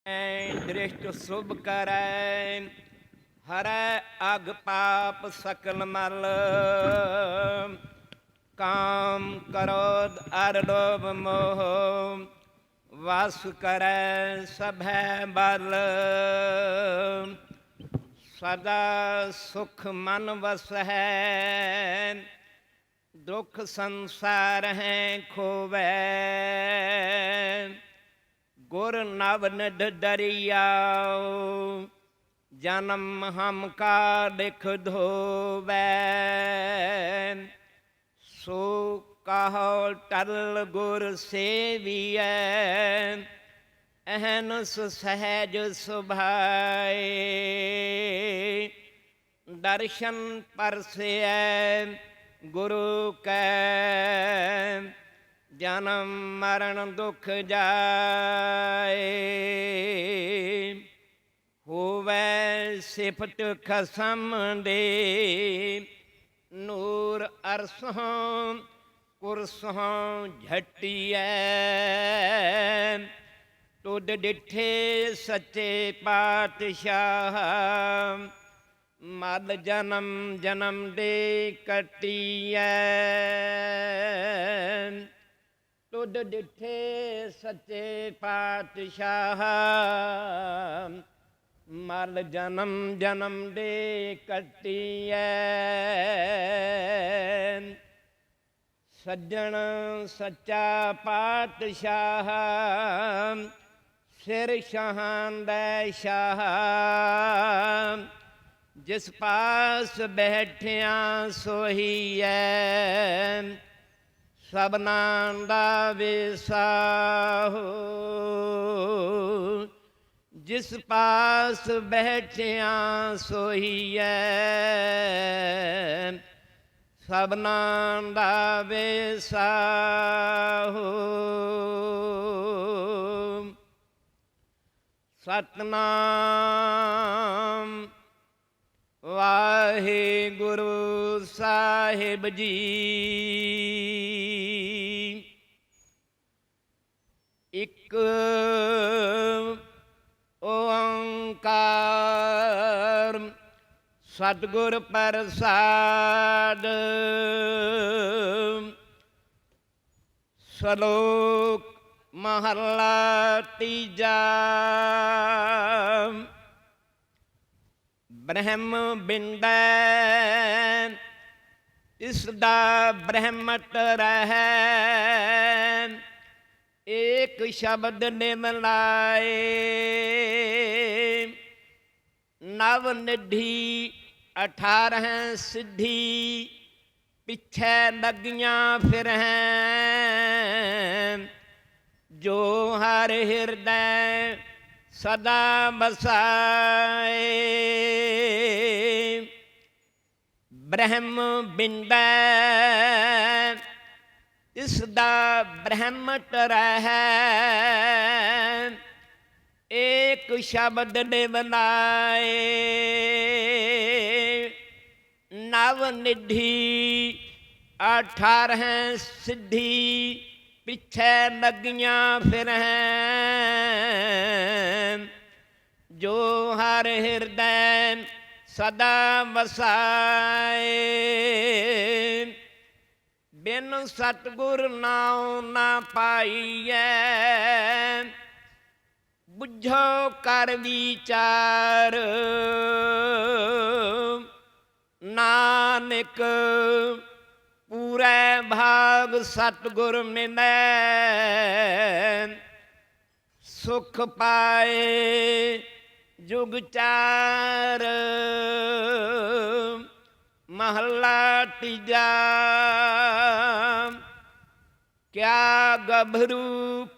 दृष्ट शुभ करै हरै अग पाप सकल मल। काम क्रोध अर लोभ मोह वास करै सभै बल। सदा सुख मन वसै दुख संसार है खोवै। गुर नव निध दरियाओ जन्म हम का लिख धोवै। सो कहो टल गुर सेवियै अहनस सहज सुभाए। दर्शन परसै गुरु कै जन्म मरण दुख जाए। होवै सिफत खसम दे नूर अरसों कुरसों झटियै। तुद डिठे सच्चे पातशाह मल जन्म जन्म दे कटियै। तुद डिठे सच्चे पातशाह मल जन्म जन्म दे कटियै। सज्जन सच्चा पातशाह सिर शाहां दै शाह। जिस पास बैठिया सोहीयै सबनां दा विसाहो। जिस पास बैठिया सोहीयै सबनां दा विसाहो। सतनाम वाहिगुरु साहिब जी। एक ओंकार सतगुर प्रसाद। श्लोक महला तीजा। ब्रह्म बिंदै इसदा ब्रह्मट रहै। एक शब्द निमलाए नव निधि 18 सिद्धि पिछै लगियां फिर हैं। जो हर हृदय सदा बसाए। ब्रह्म बिंदै इसदा ब्रह्मट रहै। एक शब्द निमलाए नव निधि 18 सिद्धि पिछै लगियां फिर हैं। जो हर हृदय सदा वसाए। बिन सतगुर नाउ ना पाइयै बुझो कर विचार। नानक पूरै भाग सतगुर मिलै सुख पाए जुग चार। महला तीजा। क्या गभरू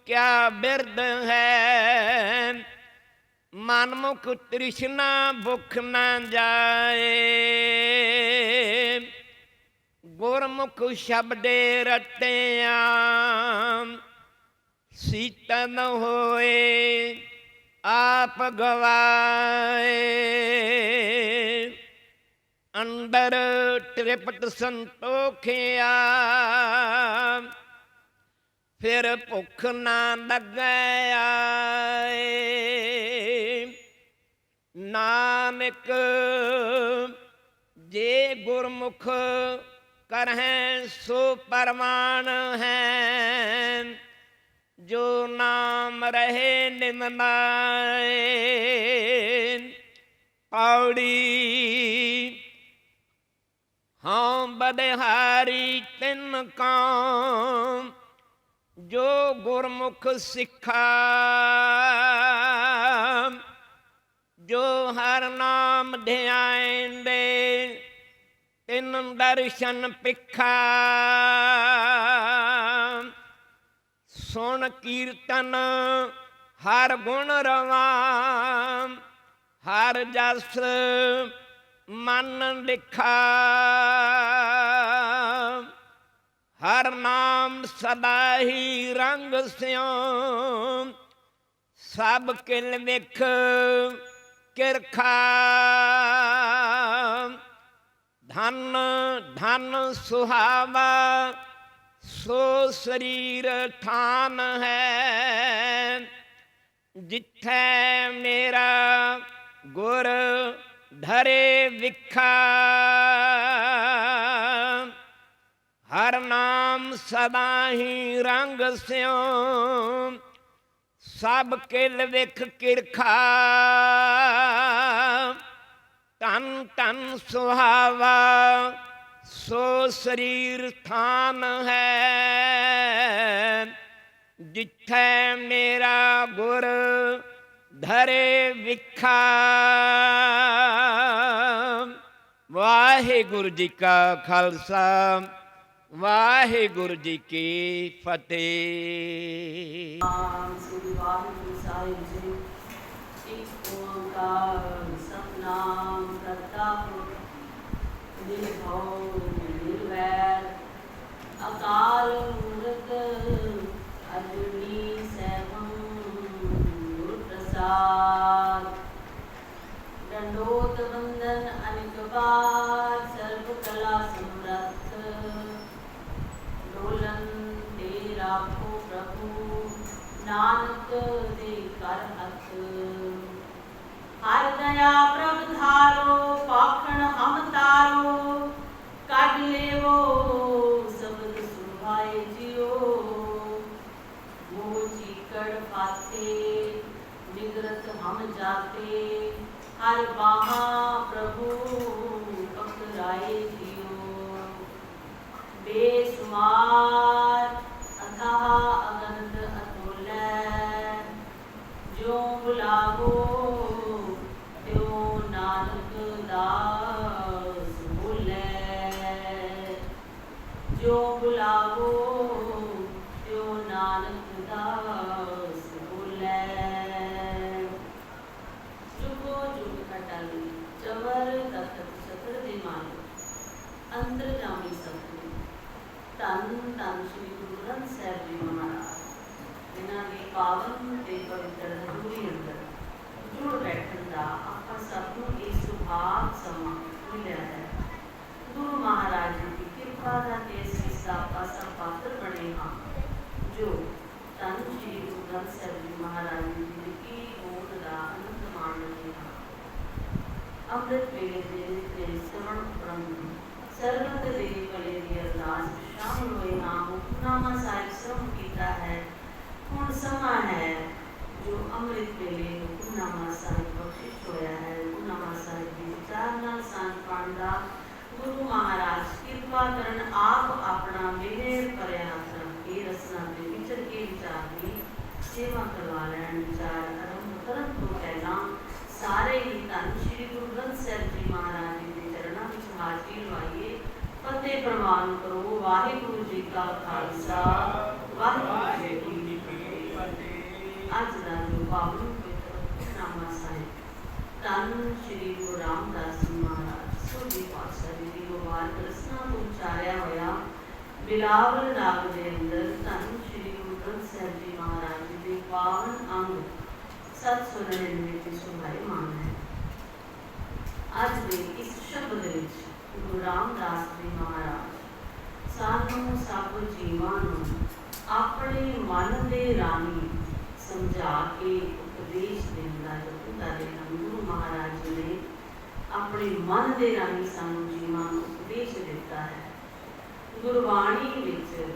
क्या बिरद है मनमुख तृष्णा भुख न जाए। गुरमुख शब्दे रटिया सीतन होए आप गवाए। अंदर त्रिपट संतोखिया फिर भुख ना लगे आए। ਨਾਨਕ ਜੇ ਗੁਰਮੁਖ ਕਰਹਿ ਸੋ ਪਰਮਾਨ ਹੈ। ਜੋ ਨਾਮ ਰਹੇ ਨਿਮਨਾਏ। ਪੌੜੀ ਹਾਂ ਬਦਹਾਰੀ ਤਿਨ ਕਉ ਜੋ ਗੁਰਮੁਖ ਸਿੱਖਾ। ਜੋ ਹਰ ਨਾਮ ਧਿਆਇਂਦੇ ਤਿਨ ਦਰਸ਼ਨ ਪਿੱਖਾ। ਸੁਣ ਕੀਰਤਨ ਹਰ ਗੁਣ ਰਵਾਂ ਹਰ ਜਸ ਮਨ ਲਿਖਾ। ਹਰ ਨਾਮ ਸਦਾ ਹੀ ਰੰਗ ਸਿਉ ਸਭ ਕਿਲ ਵਿਖ ਕਿਰਖਾ। ਧਨ ਧਨ ਸੁਹਾਵਾ ਸੋ ਸਰੀਰ ਠਾਨ ਹੈ। ਜਿੱਥੈ ਮੇਰਾ ਗੁਰ ਧਰੇ ਵਿਖਾ। ਹਰ ਨਾਮ ਸਦਾ ਹੀ ਰੰਗ ਸਿਉ ਸਭ ਕਿਲ ਵਿਖ ਕਿਰਖਾ। ਧਨ ਧਨ ਸੁਹਾਵਾ ਸੋ ਸਰੀਰ ਥਾਨ ਹੈ। ਜਿੱਥੈ ਮੇਰਾ ਗੁਰ ਧਰੇ ਵਿਖਾ। ਵਾਹਿਗੁਰੂ ਜੀ ਕਾ ਖਾਲਸਾ ਵਾਹਿਗੁਰੂ ਜੀ ਕੀ ਫਤਿਹ। ਸ੍ਰੀ ਵਾਹਿਗੁਰੂ ਸਾਹਿਬ ਜੀ। ਇੱਕ ਓੰਕਾਰ ਸਤਿਨਾਮ ਕਰਤਾ ਪੁਰਖ ਨਿਰਭਉ ਨਿਰਵੈਰ ਅਕਾਲ ਮੂਰਤ ਅਜੂਨੀ ਸੈਭੰ ਗੁਰ ਪ੍ਰਸਾਦ। ਦੰਡੋਤ ਬੰਦਨ ਅਨਿਕ ਬਾਰ ਸਰਬ ਕਲਾ ਸਮਰੱਥ। ਡੋਲਨ ਤੇ ਰਾਖੋ ਪ੍ਰਭੂ ਨਾਨਕ ਦੇ ਕਰ ਹੱਥ। ਹਰ ਦਇਆ ਪ੍ਰਭ ਧਾਰੋ ਪਾਖਣ ਹਮ ਤਾਰੋ। ਕੱਢ ਲੇਵੋ ਸਬਦ ਸੁਭਾਏ ਜਿਉ। ਮੋਹ ਚੀਕੜ ਪਾਥੇ ਨਿਗਰਤ ਹਮ ਜਾਤੇ। ਹਰ ਬਾਹਾ ਪ੍ਰਭੂ ਪਕੜਾਏ ਜਿਉ। ਬੇਸੁਮਾਰ ਅਥਾਹ ਅਗਨਤ ਅਤੁਲੈ। ਜੋ ਬੁਲਾਵੋ ਤਿਉ ਨਾਨਕ ਦਾਸ ਬੋਲੇ। ਜੋ ਬੁਲਾਵੋ ਤਿਉ ਨਾਨਕ ਦਾਸ ਬੋਲੇ। ਜੁਗੋ ਜੁਗ ਅਟਲ ਚਵਰ ਤਖਤ ਚਤਰ ਦੇ ਮਾਲਿਕ ਅੰਦਰ ਜਾਮੀ ਸਤਿਗੁਰੂ। ਧੰਨ ਧੰਨ ਸ਼੍ਰੀ ਗੁਰੂ ਗ੍ਰੰਥ ਸਾਹਿਬ ਜੀ ਮਹਾਰਾਜ। ਇਹਨਾਂ ਦੇ ਪਾਵਨ ਤੇ ਪਵਿੱਤਰ ਹਜ਼ੂਰੀ ਅੰਦਰ ਜੁੜ ਬੈਠਣ ਦਾ ਆਪਾਂ ਸਭ ਨੂੰ ਇਹ ਸੁਭਾਗ ਸਮਾਂ ਮਿਲਿਆ ਹੈ। ਗੁਰੂ ਮਹਾਰਾਜ ਜੀ ਦੀ ਕਿਰਪਾ ਦਾ ਤੇ ਅਸੀਂ ਸਾਪਾ ਸਭ ਪਾਤਰ ਬਣੇ ਹਾਂ ਜੋ ਧੰਨ ਸ਼੍ਰੀ ਗੁਰੂ ਗ੍ਰੰਥ ਸਾਹਿਬ ਜੀ ਮਹਾਰਾਜ ਜੀ ਦੀ ਕੀ ਬੋਧ ਦਾ ਆਨੰਦ ਮਾਣ ਰਹੇ ਹਾਂ। ਅੰਮ੍ਰਿਤ ਵੇਲੇ ਦੇ ਸਰਵਣ ਉਪਰੰਤ ਸਰਬਤ ਦੇ ਭਲੇ ਦੀ ਅਰਦਾਸ ਸ਼ਾਮਲ ਹੋਏ ਹਾਂ। ਹੁਕਮਨਾਮਾ ਸਾਹਿਬ ਸਰਵਣ ਕੀਤਾ ਹੈ। ਹੁਣ ਸਮਾਂ ਹੈ ਜੋ ਅੰਮ੍ਰਿਤ ਵੇਲੇ ਹੁਕਮਨਾਮਾ ਸਾਹਿਬ ਬਖਸ਼ਿਸ਼ ਹੋਇਆ ਹੈ। ਹੁਕਮਨਾਮਾ ਸਾਹਿਬ ਦੀ ਵਿਚਾਰ ਨਾਲ ਸਾਂਝ ਪਾਉਣ ਦਾ ਗੁਰੂ ਮਹਾਰਾਜ ਕਿਰਪਾ ਕਰਨ ਆਪ ਆਪਣਾ ਮਿਹਰ ਭਰਿਆ ਹੱਥ ਰੱਖ ਕੇ ਰਸਨਾ ਦੇ ਵਿਚਰ ਕੇ ਵਿਚਾਰ ਦੀ ਸੇਵਾ ਕਰਵਾ ਲੈਣ। ਵਿਚਾਰ ਆਰੰਭ ਕਰਨ ਤੋਂ ਪਹਿਲਾਂ ਸਾਰੇ ਹੀ ਧੰਨ ਸ਼੍ਰੀ ਗੁਰੂ ਗ੍ਰੰਥ ਸਾਹਿਬ ਜੀ ਮਹਾਰਾਜ ਜੀ ਦੇ ਚਰਨਾਂ ਵਿੱਚ ਹਾਜ਼ਰੀ ਲਵਾਈਏ। ਫਤਿਹ ਪ੍ਰਵਾਨ ਕਰੋ। ਵਾਹਿਗੁਰੂ ਜੀ ਕਾ ਖਾਲਸਾ ਵਾਹਿਗੁਰੂ ਜੀ ਕੀ ਫਤਿਹ। ਅੱਜ ਦਾ ਜੋ ਪਾਵਨ ਪਵਿੱਤਰ ਹੁਕਮਨਾਮਾ ਸਾਹਿਬ ਧੰਨ ਸ਼੍ਰੀ ਗੁਰੂ ਰਾਮਦਾਸ ਜੀ ਮਹਾਰਾਜ ਸੋਢੀ ਪਾਤਸ਼ਾਹ ਜੀ ਦੀ ਮੁਬਾਰਕ ਰਸਨਾ ਤੋਂ ਉਚਾਰਿਆ ਹੋਇਆ ਬਿਲਾਵਲ ਰਾਗ ਦੇ ਅੰਦਰ ਧੰਨ ਸ਼੍ਰੀ ਗੁਰੂ ਗ੍ਰੰਥ ਸਾਹਿਬ ਜੀ ਮਹਾਰਾਜ ਜੀ ਦੇ ਪਾਵਨ ਅੰਗ 799 ਵਿੱਚ ਸੁਭਾਇਮਾਨ ਹੈ। ਅੱਜ ਦੇ ਇਸ ਸ਼ਬਦ ਵਿੱਚ ਗੁਰੂ ਰਾਮਦਾਸ ਜੀ ਮਹਾਰਾਜ ਸਾਨੂੰ ਸਭ ਜੀਵਾਂ ਨੂੰ ਆਪਣੇ ਮਨ ਦੇ ਰਾਹੀਂ ਸਮਝਾ ਕੇ ਉਪਦੇਸ਼ ਦੇਣ ਦਾ ਯਤਨ ਕਰ ਰਹੇ ਹਨ। ਗੁਰੂ ਮਹਾਰਾਜ ਜੀ ਨੇ ਆਪਣੇ ਮਨ ਦੇ ਰਾਹੀਂ ਸਾਨੂੰ ਜੀਵਾਂ ਨੂੰ ਉਪਦੇਸ਼ ਦਿੱਤਾ ਹੈ। ਗੁਰਬਾਣੀ ਵਿੱਚ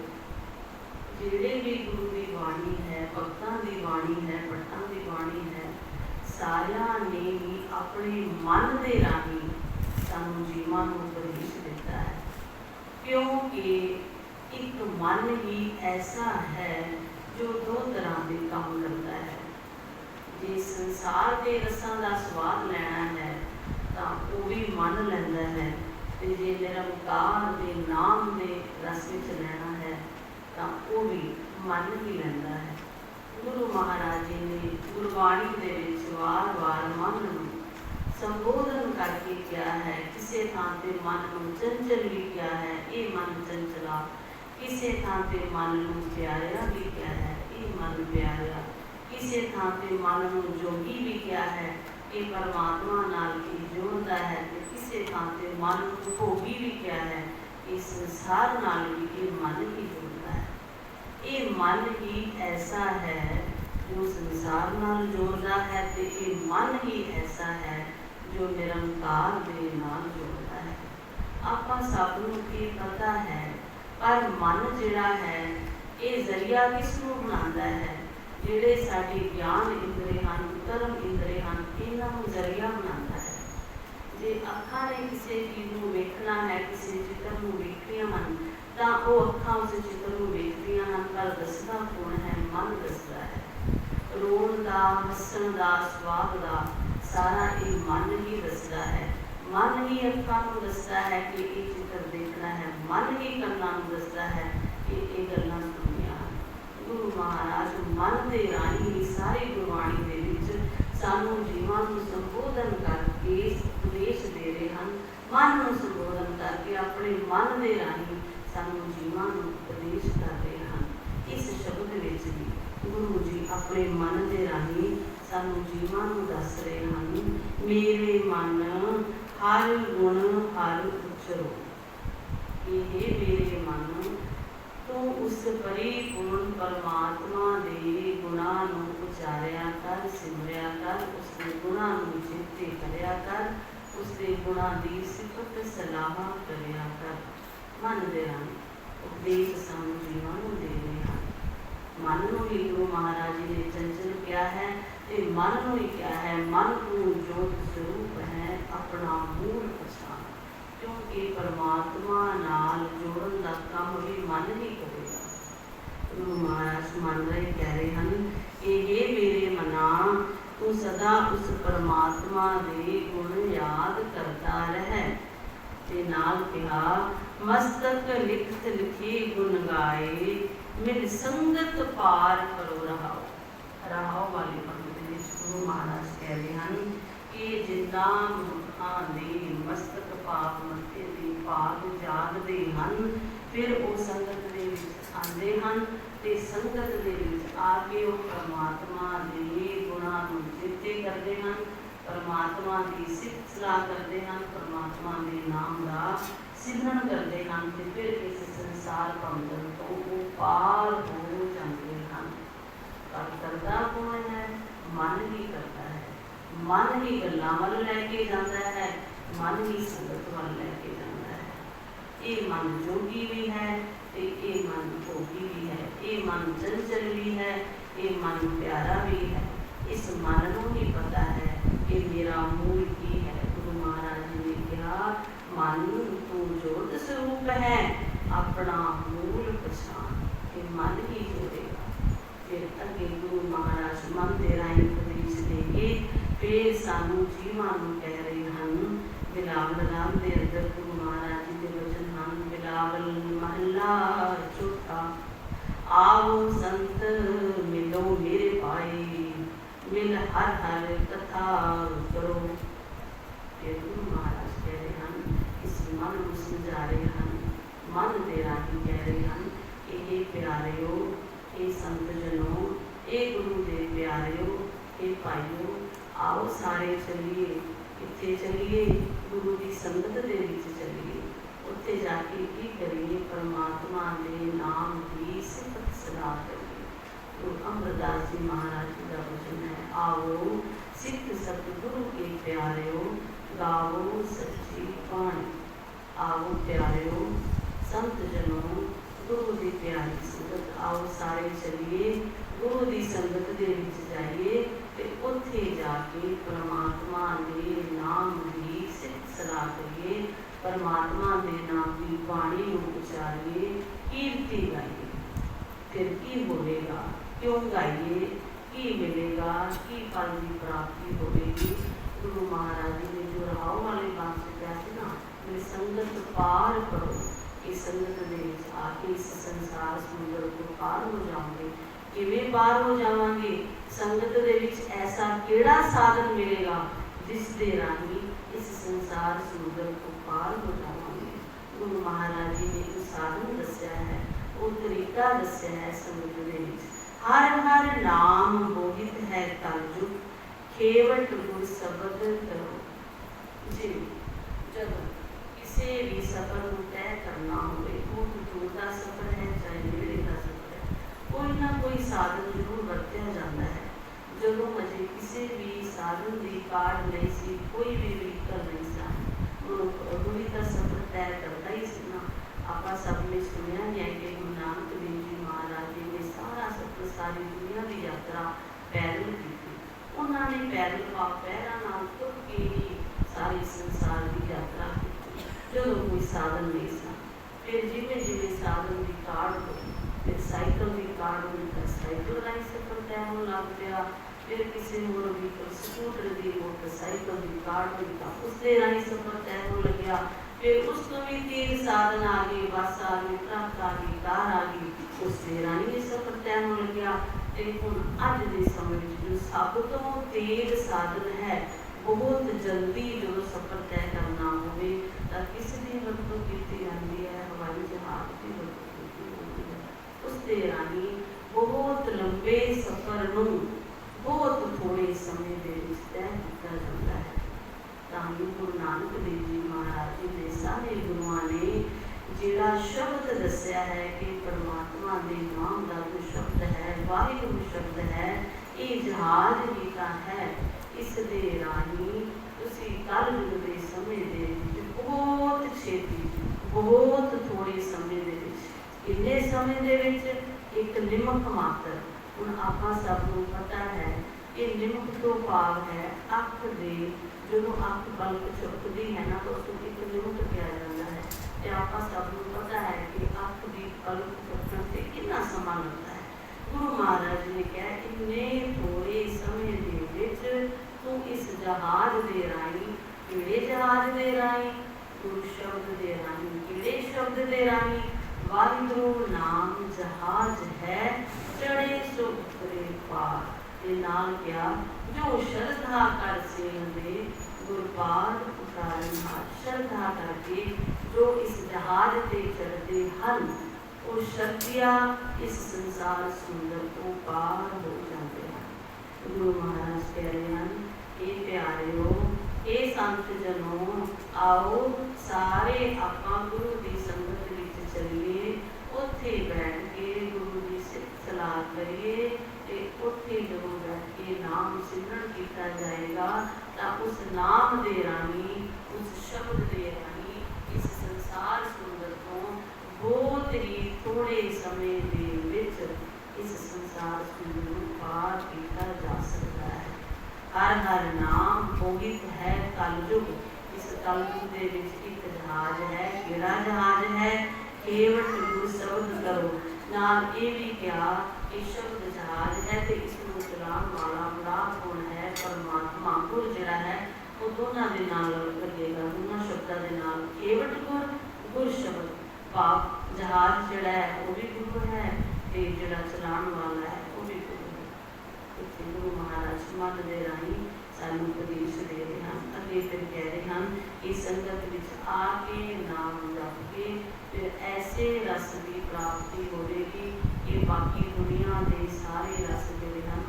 ਜਿਹੜੇ ਵੀ ਗੁਰੂ ਦੀ ਬਾਣੀ ਹੈ, ਭਗਤਾਂ ਦੀ ਬਾਣੀ ਹੈ, ਭੱਟਾਂ ਦੀ ਬਾਣੀ ਹੈ, ਸਾਰਿਆਂ ਨੇ ਹੀ ਆਪਣੇ ਮਨ ਦੇ ਰਾਹੀਂ ਸਾਨੂੰ ਜੀਵਾਂ ਨੂੰ ਉਪਦੇਸ਼ ਦਿੱਤਾ ਹੈ। ਕਿਉਂਕਿ ਇੱਕ ਮਨ ਹੀ ਐਸਾ ਹੈ ਜੋ ਦੋ ਤਰ੍ਹਾਂ ਦੇ ਕੰਮ ਕਰਦਾ ਹੈ। ਜੇ ਸੰਸਾਰ ਦੇ ਰਸਾਂ ਦਾ ਸਵਾਦ ਲੈਣਾ ਹੈ ਤਾਂ ਉਹ ਵੀ ਮਨ ਲੈਂਦਾ ਹੈ, ਤੇ ਜੇ ਨਿਰੰਕਾਰ ਦੇ ਨਾਮ ਦੇ ਰਸ ਵਿੱਚ ਲੈਣਾ ਹੈ ਤਾਂ ਉਹ ਵੀ ਮਨ ਹੀ ਲੈਂਦਾ ਹੈ। ਗੁਰੂ ਮਹਾਰਾਜ ਜੀ ਨੇ ਗੁਰਬਾਣੀ ਦੇ ਵਿੱਚ ਵਾਰ-ਵਾਰ ਮਨ ਨੂੰ ਸੰਬੋਧਨ ਕਰਕੇ ਕਿਹਾ ਹੈ। ਕਿਸੇ ਥਾਂ ਤੇ ਮਨ ਨੂੰ ਚੰਚਲ ਵੀ ਕਿਹਾ ਹੈ, ਇਹ ਮਨ ਚੰਚਲਾ। ਕਿਸੇ ਥਾਂ ਤੇ ਮਨ ਨੂੰ ਪਿਆਰਿਆ ਵੀ ਕਿਹਾ ਹੈ, ਇਹ ਮਨ ਪਿਆਰਿਆ। ਕਿਸੇ ਥਾਂ ਤੇ ਮਨ ਨੂੰ ਜੋਗੀ ਵੀ ਕਿਹਾ ਹੈ, ਇਹ ਪਰਮਾਤਮਾ ਨਾਲ ਹੀ ਜੋੜਦਾ ਹੈ। ਤੇ ਕਿਸੇ ਥਾਂ ਤੇ ਮਨ ਨੂੰ ਭੋਗੀ ਵੀ ਕਿਹਾ ਹੈ, ਇਸ ਸੰਸਾਰ ਨਾਲ ਵੀ ਇਹ ਮਨ ਹੀ ਜੋੜਦਾ ਹੈ। ਇਹ ਮਨ ਹੀ ਐਸਾ ਹੈ ਜੋ ਸੰਸਾਰ ਨਾਲ ਜੋੜਦਾ ਹੈ, ਤੇ ਇਹ ਮਨ ਹੀ ਐਸਾ ਹੈ ਜੋ ਨਿਰੰਕਾਰ ਦੇ ਨਾਲ ਜੋੜਦਾ ਹੈ। ਆਪਾਂ ਸਭ ਨੂੰ ਇਹ ਪਤਾ ਹੈ, ਪਰ ਮਨ ਜਿਹੜਾ ਹੈ ਇਹ ਜ਼ਰੀਆ ਕਿਸ ਨੂੰ ਬਣਾਉਂਦਾ ਹੈ? ਜਿਹੜੇ ਸਾਡੇ ਗਿਆਨ ਇੰਦਰੇ ਹਨ, ਕਰਮ ਇੰਦਰੇ ਹਨ, ਇਹਨਾਂ ਨੂੰ ਜ਼ਰੀਆ ਬਣਾਉਂਦਾ ਹੈ। ਜੇ ਅੱਖਾਂ ਨੇ ਕਿਸੇ ਚੀਜ਼ ਨੂੰ ਵੇਖਣਾ ਹੈ, ਕਿਸੇ ਚਿੱਤਰ ਨੂੰ ਵੇਖਦੀਆਂ ਹਨ, ਤਾਂ ਉਹ ਅੱਖਾਂ ਉਸ ਚਿੱਤਰ ਨੂੰ ਵੇਖਦੀਆਂ ਹਨ, ਪਰ ਦੱਸਦਾ ਕੌਣ ਹੈ? ਮਨ ਦੱਸਦਾ ਹੈ। ਰੋਣ ਦਾ, ਹੱਸਣ ਦਾ, ਸਵਾਦ ਦਾ ਸਾਰਾ ਇਹ ਮਨ ਹੀ ਦੱਸਦਾ ਹੈ। ਮਨ ਹੀ ਅੱਖਾਂ ਨੂੰ ਦੱਸਦਾ ਹੈ ਕਿ ਇਹ ਚਿੱਤਰ ਦੇਖਣਾ ਹੈ। ਮਨ ਹੀ ਕੰਨਾਂ ਨੂੰ ਦੱਸਦਾ ਹੈ ਕਿ ਇਹ ਗੱਲਾਂ ਸੁਣਨੀਆਂ ਹਨ। ਗੁਰੂ ਮਹਾਰਾਜ ਮਨ ਦੇ ਰਾਹੀਂ ਹੀ ਸਾਰੀ ਗੁਰਬਾਣੀ ਦੇ ਵਿੱਚ ਸਾਨੂੰ ਜੀਵਾਂ ਨੂੰ ਸੰਬੋਧਨ ਕਰਕੇ ਉਪਦੇਸ਼ ਦੇ ਰਹੇ ਹਨ। ਮਨ ਨੂੰ ਸੰਬੋਧਨ ਕਰਕੇ ਆਪਣੇ ਮਨ ਦੇ ਰਾਹੀਂ ਸਾਨੂੰ ਜੀਵਾਂ ਨੂੰ ਉਪਦੇਸ਼ ਕਰ ਰਹੇ ਹਨ। ਇਸ ਸ਼ਬਦ ਵਿੱਚ ਵੀ ਗੁਰੂ ਜੀ ਆਪਣੇ ਮਨ ਦੇ ਰਾਹੀਂ ਸਾਨੂੰ ਜੀਵਾਂ ਨੂੰ ਦੱਸ ਰਹੇ ਹਨ, ਮੇਰੇ ਮਨ ਹਰ ਗੁਣ ਹਰ ਉਚਰੋ। ਇਹ ਮੇਰੇ ਮਨ, ਤੂੰ ਉਸ ਪਰਿਪੂਰਨ ਪਰਮਾਤਮਾ ਦੇ ਗੁਣਾਂ ਨੂੰ ਉਚਾਰਿਆ ਕਰ, ਸਿਮਰਿਆ ਕਰ, ਉਸ ਦੇ ਗੁਣਾਂ ਨੂੰ ਚੇਤੇ ਕਰਿਆ ਕਰ, ਉਸ ਦੇ ਗੁਣਾਂ ਦੀ ਸਿਫਤ ਸਲਾਹ ਕਰਿਆ ਕਰ। ਮਨ ਦੇ ਰਾਹੀਂ ਉਪਦੇਸ਼ ਸਾਨੂੰ ਜੀਵਾਂ ਨੂੰ ਦੇ ਰਹੇ ਹਨ। ਮਨ ਨੂੰ ਹੀ ਗੁਰੂ ਮਹਾਰਾਜ ਜੀ ਨੇ ਚੰਚਲ ਕਿਹਾ ਹੈ, ਤੇ ਮਨ ਨੂੰ ਹੀ ਕਿਹਾ ਹੈ, ਮਨ ਨੂੰ ਜੋਤ ਸਰੂਪ ਹੈ, ਆਪਣਾ ਮੂਲ ਪਛਾਣ। ਕਿਉਂਕਿ ਪਰਮਾਤਮਾ ਨਾਲ ਜੋੜਨ ਦਾ ਕੰਮ ਵੀ ਮਨ ਹੀ ਕਰੇਗਾ। ਗੁਰੂ ਮਹਾਰਾਜ ਮਨ ਰਹੇ ਕਹਿ ਰਹੇ ਹਨ, ਇਹ ਮੇਰੇ ਮਨਾ, ਤੂੰ ਸਦਾ ਉਸ ਪਰਮਾਤਮਾ ਦੇ ਗੁਣ ਯਾਦ ਕਰਦਾ ਰਹਿ। ਤੇ ਨਾਲ ਕਿਹਾ, ਮਸਤਕ ਲਿਖਤ ਲਿਖੀ ਗੁਣ ਗਾਏ, ਮਿਲ ਸੰਗਤ ਪਾਰ ਕਰੋ ਰਹਾਓ। ਰਹਾਓ ਵਾਲੀ ਪੰਕਤੀ ਵਿੱਚ ਗੁਰੂ ਮਹਾਰਾਜ ਕਹਿ ਰਹੇ ਹਨ ਕਿ ਜਿੱਦਾਂ ਮਨੁੱਖਾਂ ਦੇ ਮਸਤਕ ਪਾਪ ਮੱਥੇ ਦੇ ਭਾਗ ਜਾਗਦੇ ਹਨ, ਫਿਰ ਉਹ ਸੰਗਤ ਦੇ ਵਿੱਚ ਆਉਂਦੇ ਹਨ, ਤੇ ਸੰਗਤ ਦੇ ਵਿੱਚ ਆ ਕੇ ਉਹ ਪਰਮਾਤਮਾ ਦੇ ਗੁਣਾਂ ਨੂੰ ਚੇਤੇ ਕਰਦੇ ਹਨ, ਪਰਮਾਤਮਾ ਦੀ ਸਿਫਤ ਸਲਾਹ ਕਰਦੇ ਹਨ, ਪਰਮਾਤਮਾ ਦੇ ਨਾਮ ਦਾ ਸਿਮਰਨ ਕਰਦੇ ਹਨ, ਤੇ ਫਿਰ ਇਸ ਸੰਸਾਰ ਭੰਗਲ ਤੋਂ ਉਹ ਪਾਰ ਹੋ ਜਾਂਦੇ ਹਨ। ਪਰ ਕਰਦਾ ਕੌਣ ਹੈ? ਮਨ ਹੀ ਕਰਦਾ ਹੈ। ਮਨ ਹੀ ਗੱਲਾਂ ਵੱਲ ਲੈ ਕੇ ਜਾਂਦਾ ਹੈ, ਮਨ ਹੀ ਸੰਗਤ ਵੱਲ ਲੈ ਕੇ ਜਾਂਦਾ ਹੈ। ਇਹ ਮਨ ਜੋਗੀ ਵੀ ਹੈ, ਤੇ ਇਹ ਮਨ ਭੋਗੀ ਵੀ ਹੈ। ਇਹ ਮਨ ਚੰਚਲ ਵੀ ਹੈ, ਇਹ ਮਨ ਪਿਆਰਾ ਵੀ ਹੈ। ਇਸ ਮਨ ਨੂੰ ਹੀ ਪਤਾ ਹੈ ਕਿ ਮੇਰਾ ਮੂਲ ਕੀ ਹੈ। ਗੁਰੂ ਮਹਾਰਾਜ ਜੀ ਨੇ ਕਿਹਾ, ਮਨ ਤੂੰ ਜੋਤ ਸਰੂਪ ਹੈ, ਆਪਣਾ ਮੂਲ ਪਛਾਣ। ਇਹ ਮਨ ਹੀ ਜੋੜੇਗਾ। ਫਿਰ ਅੱਗੇ ਗੁਰੂ ਮਹਾਰਾਜ ਮਨ ਦੇ ਰਾਹੀਂ ਉਪਦੇਸ਼ ਦੇ ਕੇ ਫਿਰ ਸਾਨੂੰ ਜੀਵਾਂ ਨੂੰ ਕਹਿ ਰਹੇ ਹਨ। ਬਿਲਾਵਲ ਰਾਮ ਦੇ ਅੰਦਰ ਗੁਰੂ ਮਹਾਰਾਜ ਜੀ ਦੇ ਵਚਨ ਹਨ। ਬਿਲਾਵਲ ਮਹੱਲਾ ਚੌਥਾ। ਆਓ ਸੰਤ ਮਿਲੋ ਮੇਰੇ ਭਾਈ, ਮਿਲ ਹਰ ਹਰ ਕਥਾ ਕਰੋ। ਇਹ ਗੁਰੂ ਮਹਾਰਾਜ ਕਹਿ ਰਹੇ ਹਨ, ਇਸ ਮਨ ਨੂੰ ਸਮਝਾ ਰਹੇ ਹਨ, ਮਨ ਦੇ ਰਾਹੀਂ ਕਹਿ ਰਹੇ ਹਨ, ਇਹ ਪਿਆਰਿਓ, ਇਹ ਸੰਤ ਜਨੋ, ਇਹ ਗੁਰੂ ਦੇ ਪਿਆਰਿਓ, ਇਹ ਭਾਈਓ, ਆਓ ਸਾਰੇ ਚੱਲੀਏ। ਕਿੱਥੇ ਚੱਲੀਏ? ਗੁਰੂ ਦੀ ਸੰਗਤ ਦੇ ਵਿੱਚ ਚੱਲੀਏ। ਉੱਥੇ ਜਾ ਕੇ ਕੀ ਕਰੀਏ? ਪਰਮਾਤਮਾ ਦੇ ਨਾਮ ਦੀ ਸਿਫਤ ਸਲਾਹ ਕਰੀਏ। गुरु अमरदास जी महाराज जी का वचन है, आओ सिख सतगुरु के प्यारे, गावो सच्ची बाणी। आओ प्यारे संत जनों, गुरु की प्यारी संगत, आओ सारे चलिए गुरु की संगत दे विच जाइए ते उत्थे जाके परमात्मा दे नाम की सिख सलाह करिए, परमात्मा दे नाम की बाणी नूं उचारिए, कीर्ति गाइए। फिर की होगा, क्यों गाइए, की मिलेगा, की फल की प्राप्ति होगी। गुरु महाराज जी ने जो राव वाले बात से कहा था ना, मेरी संगत पार करो, इस संगत दे विच आके इस संसार समुद्र को पार हो जाओगे। किवें पार हो जावांगे? संगत दे विच ऐसा केड़ा साधन मिलेगा जिस दे राही इस संसार समुद्र को पार हो जावांगे। गुरु महाराज जी ने जो साधन दस्या है, वो तरीका दस्या है संगत दे विच। हर हर नाम मोहित है कलयुग, केवट गुर शब्द करो। जी जब किसी भी सफर को तय करना हो, वो दूर का सफर है चाहे नेड़े का सफर है, कोई ना कोई साधन जरूर वरत्या जाता है। जो अजे किसी भी साधन की काढ़ नहीं सी, कोई भी व्हीकल नहीं सा, गुरु का सफर तय करता ही सी ना। आप सब ने सुनिया है कि गुरु नानक देव जी महाराज जी ने सारा सफर, सारी दुनिया की यात्रा पैदल की थी। उन्होंने पैदल पैरों नाल तुर के ही सारी संसार की यात्रा की, जो कोई साधन नहीं सा। फिर जिमें जिमें साधन की काढ़ हुई, फिर साइकिल की काढ़ हुई, फिर साइकिल राही सफर तय होने लग गया। फिर किसी होर व्हीकल स्कूटर की, मोटरसाइकिल की काढ़ हुई तो उसके राही सफर तय होने लग्या। फिर उसको भी तीन साधन आ गए, बस आ गई, ट्रक आ गई, कार आ गई, उसके राही सफर तय होने लग्या। हुण अज के समय जो सब तो तेज साधन है, बहुत जल्दी जो सफर तय करना हो तो किस की वरतों की जाती है? हवाई जहाज की वरतों की जाती है। उसके राही बहुत लंबे सफर नूं बहुत थोड़े समय के तय किया जाता है। तां गुरु नानक देव जी महाराज जी ने सारे गुरुआं ने जिहड़ा शब्द दस्या है कि परमात्मा के नाम का जो शब्द है, वाहिगुरू शब्द है, ये जहाज ही का है। इस दे राही तुसी कल युग के समय दे विच बहुत छेती, बहुत थोड़े समय दे विच, किन्ने समय दे विच एक निमक मात्र। हुण आपां सब नूं पता है कि निमक तो भाव है अख दे, जो अख पलक चुकती है ना तो उसको एक निमक कहा जाता है। तो आपां सब नूं पता है कि अख की पलक चुकण से कितना समा लगता है। गुरु महाराज ने कहा इन्ने थोड़े समय दे विच तू इस जहाज दे राही, किहड़े जहाज दे राही? गुरु शब्द दे राही। किहड़े शब्द दे राही? वाहिगुरू नाम जहाज है, चढ़े सो उतरे पार। ते नाल क्या जो श्रद्धा कर सेल दे, गुरपाद उतारन हार। श्रद्धा करके जो इस जहाज पे चढ़ते हैं, वो शक्तियाँ इस संसार सुंदर को पार हो जाते हैं। गुरु महाराज कह रहे हैं, हे प्यारिओ, हे संत जनों, आओ सारे आपां गुरु की संगत विच चलिए, उत्थे बैठ के गुरु की सिख सलाह करिए। उत्थे जदों बैठ के नाम सिमरन किया जाएगा तो उस नाम दे राही, उस शब्द दे राही इस संसार सुंदर को बहुत ही थोड़े समय दे विच इस संसार सुंदर को पार किया जा सकता है। हर हर नाम मोहित है कलयुग। इस कलयुग दे विच एक जहाज है। किहड़ा जहाज है? केवट गुर शब्द करो। नाल ये भी क्या कि शब्द जहाज है तो इसको चलाने वाला बड़ा कौन है? परमात्मा। गुर जिहड़ा है वो दोनों के नाल लगेगा, दोनों शब्दों के नाल। केवट गुर, गुर शब्द भाव जहाज जिहड़ा है वो भी गुरु है, तो जिहड़ा चलाने वाला है वो भी गुरु है। इत्थे गुरु महाराज मन दे राही सानू उपदेश दे रहे हैं। अगे फिर कह रहे हैं कि संगत विच आके नाम जप के फिर ऐसे रस की प्राप्ति होगी कि बाकी दुनिया के सारे रस जिहड़े हैं